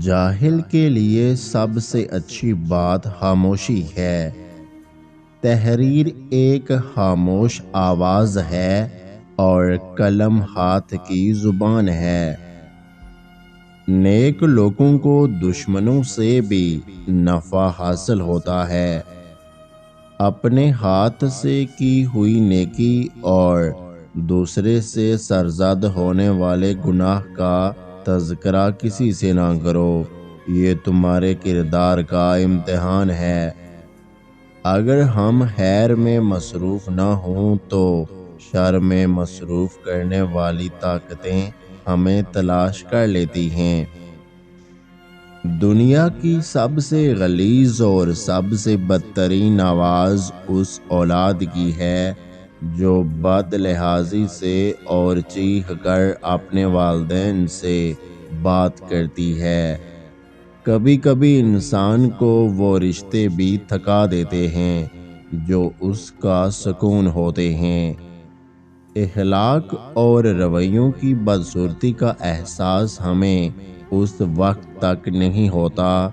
جاہل کے لیے سب سے اچھی بات خاموشی ہے۔ تحریر ایک خاموش آواز ہے اور قلم ہاتھ کی زبان ہے۔ نیک لوگوں کو دشمنوں سے بھی نفع حاصل ہوتا ہے۔ اپنے ہاتھ سے کی ہوئی نیکی اور دوسرے سے سرزد ہونے والے گناہ کا تذکرہ کسی سے نہ کرو، یہ تمہارے کردار کا امتحان ہے۔ اگر ہم خیر میں مصروف نہ ہوں تو شر میں مصروف کرنے والی طاقتیں ہمیں تلاش کر لیتی ہیں۔ دنیا کی سب سے غلیظ اور سب سے بدترین آواز اس اولاد کی ہے جو بد لحاظی سے اور چیخ کر اپنے والدین سے بات کرتی ہے۔ کبھی کبھی انسان کو وہ رشتے بھی تھکا دیتے ہیں جو اس کا سکون ہوتے ہیں۔ اخلاق اور رویوں کی بدصورتی کا احساس ہمیں اس وقت تک نہیں ہوتا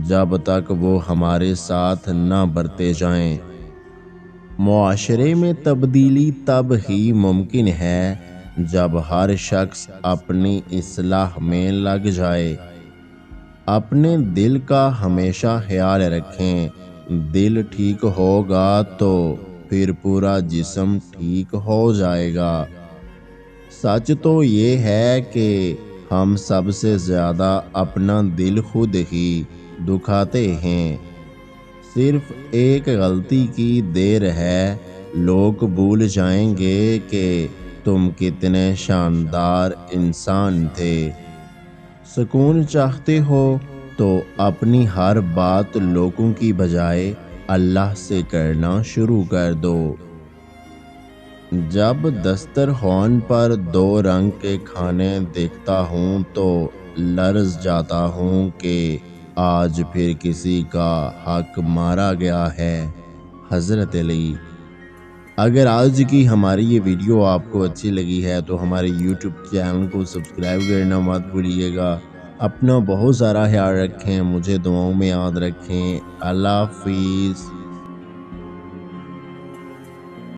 جب تک وہ ہمارے ساتھ نہ برتے جائیں۔ معاشرے میں تبدیلی تب ہی ممکن ہے جب ہر شخص اپنی اصلاح میں لگ جائے۔ اپنے دل کا ہمیشہ خیال رکھیں، دل ٹھیک ہوگا تو پھر پورا جسم ٹھیک ہو جائے گا۔ سچ تو یہ ہے کہ ہم سب سے زیادہ اپنا دل خود ہی دکھاتے ہیں۔ صرف ایک غلطی کی دیر ہے، لوگ بھول جائیں گے کہ تم کتنے شاندار انسان تھے۔ سکون چاہتے ہو تو اپنی ہر بات لوگوں کی بجائے اللہ سے کرنا شروع کر دو۔ جب دسترخوان پر 2 رنگ کے کھانے دیکھتا ہوں تو لرز جاتا ہوں کہ آج پھر کسی کا حق مارا گیا ہے۔ حضرت علی۔ اگر آج کی ہماری یہ ویڈیو آپ کو اچھی لگی ہے تو ہمارے یوٹیوب چینل کو سبسکرائب کرنا مت بھولیے گا۔ اپنا بہت سارا خیال رکھیں، مجھے دعاؤں میں یاد رکھیں۔ اللہ حافظ۔